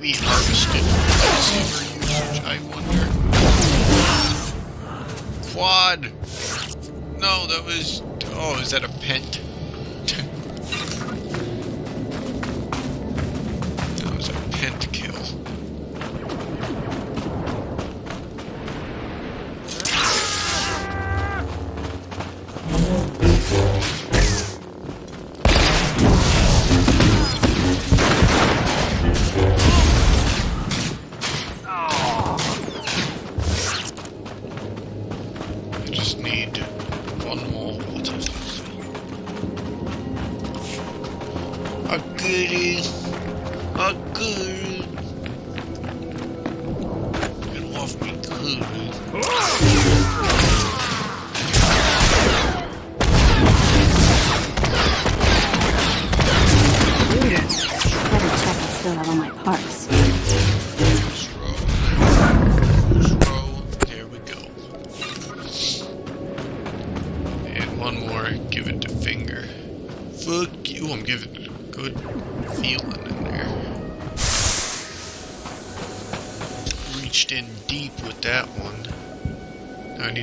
maybe harvested lightsaber usage, I wonder. Quad! No, that was... Oh, is that a pent? That was a pent kill.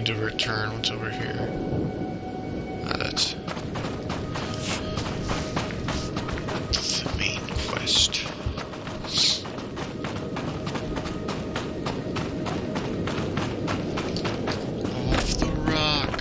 To return what's over here. That's the main quest. Off the rock.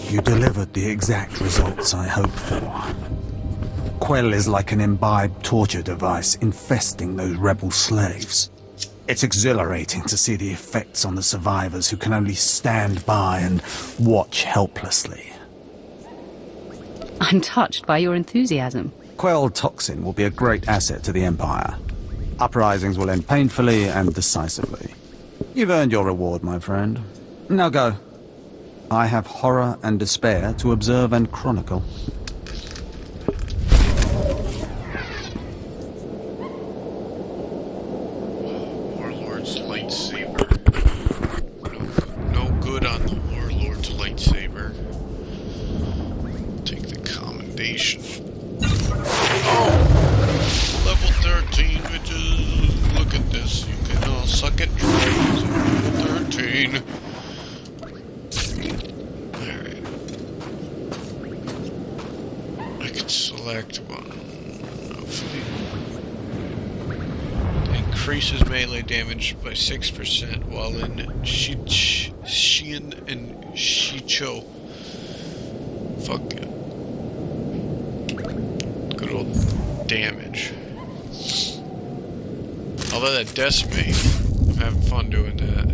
You delivered the exact results I hoped for. Quell is like an imbibed torture device infesting those rebel slaves. It's exhilarating to see the effects on the survivors who can only stand by and watch helplessly. I'm touched by your enthusiasm. Quell toxin will be a great asset to the Empire. Uprisings will end painfully and decisively. You've earned your reward, my friend. Now go. I have horror and despair to observe and chronicle. Warlord's lightsaber. No good on the Warlord's lightsaber. Take the commendation. Oh! Level 13, bitches. Look at this. You can all suck at trains. Level 13. Select one. Hopefully. Increases melee damage by 6% while in Xian and Shicho. Fuck it. actual damage. Although that decimate, I'm having fun doing that.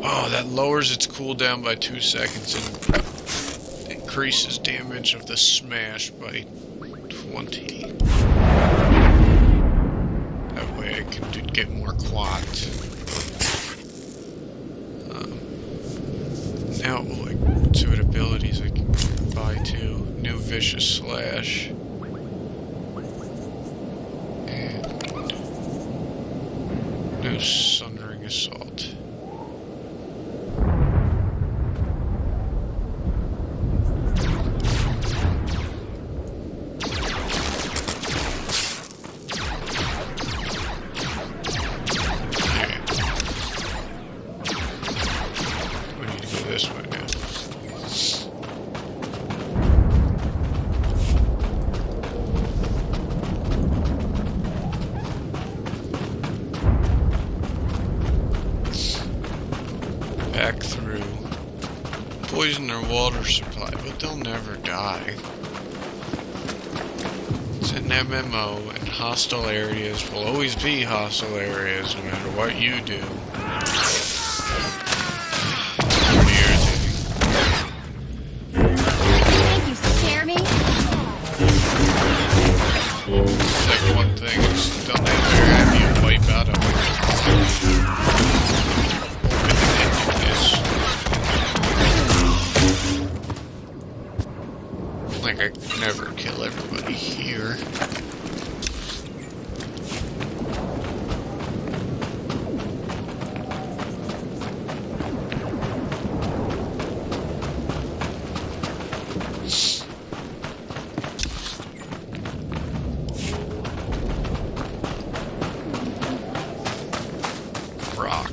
Oh, that lowers its cooldown by 2 seconds and increases damage of the smash by 20. That way I can get more quads. Now, like, see what abilities I can buy too. New Vicious Slash. And new Sundering Assault. Back through. Poison their water supply, but they'll never die. It's an MMO, and hostile areas will always be hostile areas, no matter what you do. Think you scare me? It's like one thing is done that very happy you wipe out of it. Like, I could never kill everybody here. Rock.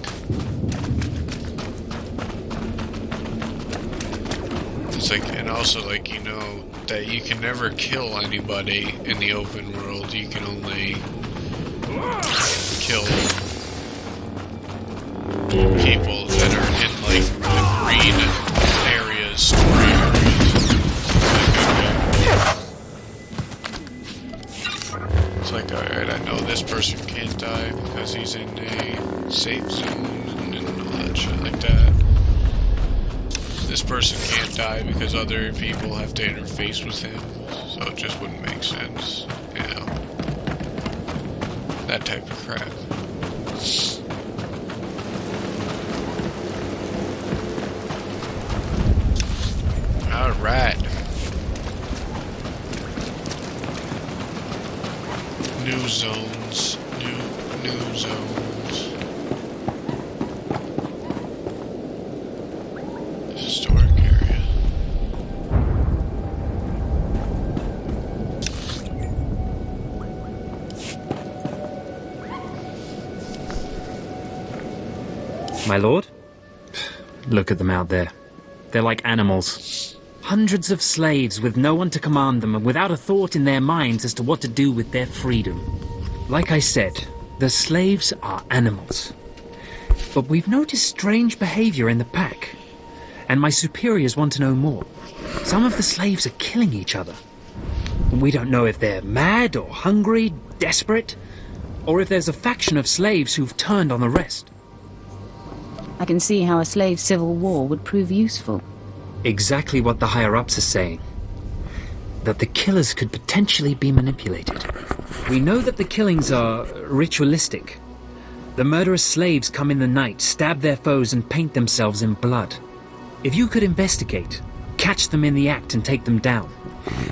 It's like, and also, like, you know, that you can never kill anybody in the open world. You can only kill people that are in, like, the green areas, spray areas. It's like, alright, I know this person can't die because he's in a safe zone and all that shit like that. This person can't die because other people have to interface with him, so it just wouldn't make sense, you know. That type of crap. Alright. New zones. New zones. Historic area. My lord? Look at them out there. They're like animals. Hundreds of slaves with no one to command them and without a thought in their minds as to what to do with their freedom. Like I said, the slaves are animals. But we've noticed strange behavior in the pack. And my superiors want to know more. Some of the slaves are killing each other. We don't know if they're mad or hungry, desperate, or if there's a faction of slaves who've turned on the rest. I can see how a slave civil war would prove useful. Exactly what the higher-ups are saying. That the killers could potentially be manipulated. We know that the killings are ritualistic. The murderous slaves come in the night, stab their foes, and paint themselves in blood. If you could investigate, catch them in the act and take them down,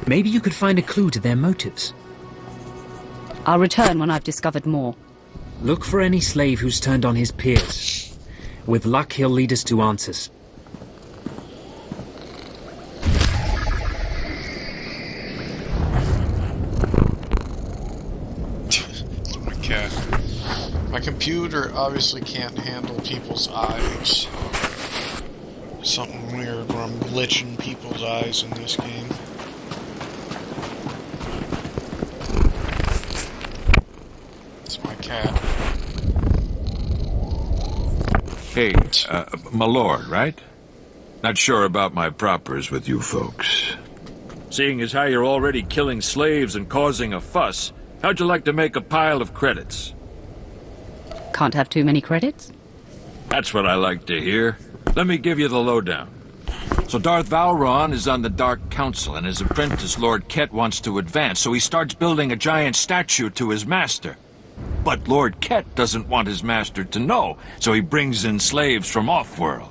maybe you could find a clue to their motives. I'll return when I've discovered more. Look for any slave who's turned on his peers. With luck, he'll lead us to answers. My cat. My computer obviously can't handle people's eyes. Something weird where I'm glitching people's eyes in this game. It's my cat. Hey, my lord, right? Not sure about my propers with you folks. Seeing as how you're already killing slaves and causing a fuss, how'd you like to make a pile of credits? Can't have too many credits? That's what I like to hear. Let me give you the lowdown. So Darth Valron is on the Dark Council, and his apprentice, Lord Ket, wants to advance, so he starts building a giant statue to his master. But Lord Ket doesn't want his master to know, so he brings in slaves from off-world.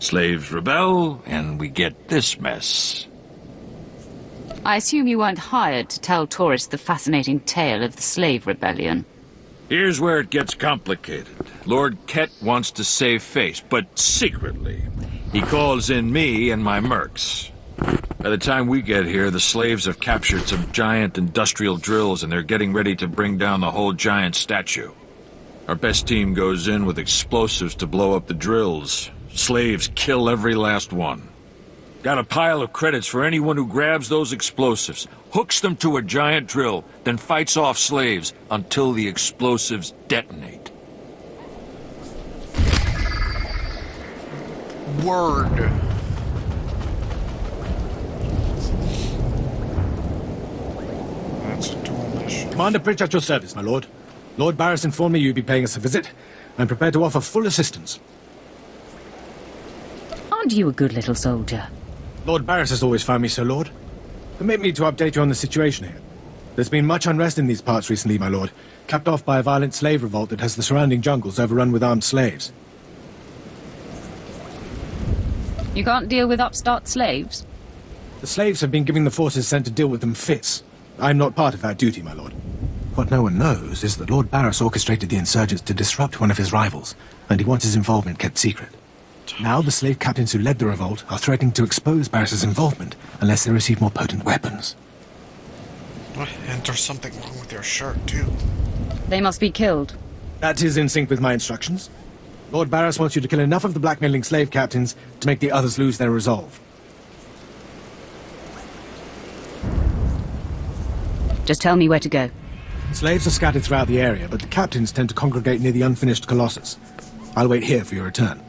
Slaves rebel, and we get this mess. I assume you weren't hired to tell tourists the fascinating tale of the slave rebellion. Here's where it gets complicated. Lord Ket wants to save face, but secretly. He calls in me and my mercs. By the time we get here, the slaves have captured some giant industrial drills, and they're getting ready to bring down the whole giant statue. Our best team goes in with explosives to blow up the drills. Slaves kill every last one. Got a pile of credits for anyone who grabs those explosives, hooks them to a giant drill, then fights off slaves until the explosives detonate. Word. That's a dual mission. Commander Pritch at your service, my lord. Lord Barris informed me you'd be paying us a visit. I'm prepared to offer full assistance. Aren't you a good little soldier? Lord Barris has always found me so, Lord. Permit me to update you on the situation here. There's been much unrest in these parts recently, my lord, capped off by a violent slave revolt that has the surrounding jungles overrun with armed slaves. You can't deal with upstart slaves? The slaves have been giving the forces sent to deal with them fits. I'm not part of that duty, my lord. What no one knows is that Lord Barris orchestrated the insurgents to disrupt one of his rivals, and he wants his involvement kept secret. Now the slave captains who led the revolt are threatening to expose Barris's involvement unless they receive more potent weapons. And there's something wrong with your shirt, too. They must be killed. That is in sync with my instructions. Lord Barris wants you to kill enough of the blackmailing slave captains to make the others lose their resolve. Just tell me where to go. Slaves are scattered throughout the area, but the captains tend to congregate near the unfinished Colossus. I'll wait here for your return.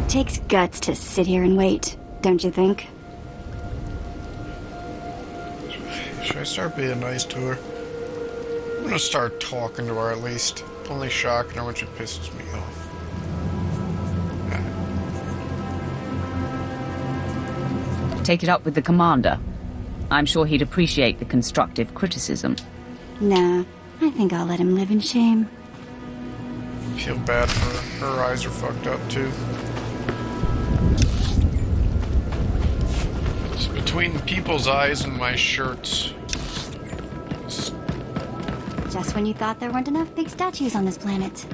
Takes guts to sit here and wait, don't you think? Should I start being nice to her? I'm gonna start talking to her at least. Only shocking her when she pisses me off. Take it up with the commander. I'm sure he'd appreciate the constructive criticism. Nah, I think I'll let him live in shame. Feel bad for her. Her eyes are fucked up too. It's between people's eyes and my shirts. Just when you thought there weren't enough big statues on this planet.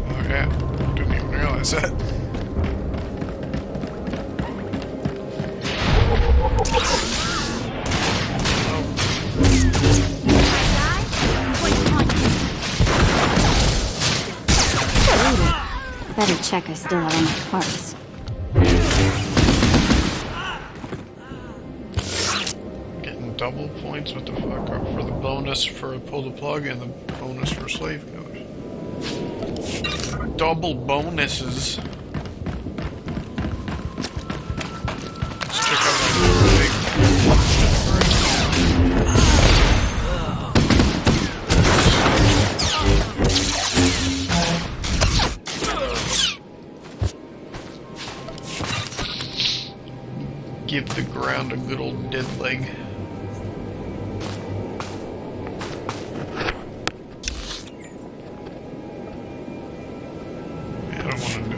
Oh yeah, didn't even realize that. Better check I still have all my parts. Getting double points, what the fuck? For the bonus for a pull the plug and the bonus for slave code. Double bonuses. Let's check out my big. Give the ground a good old dead leg. I don't want to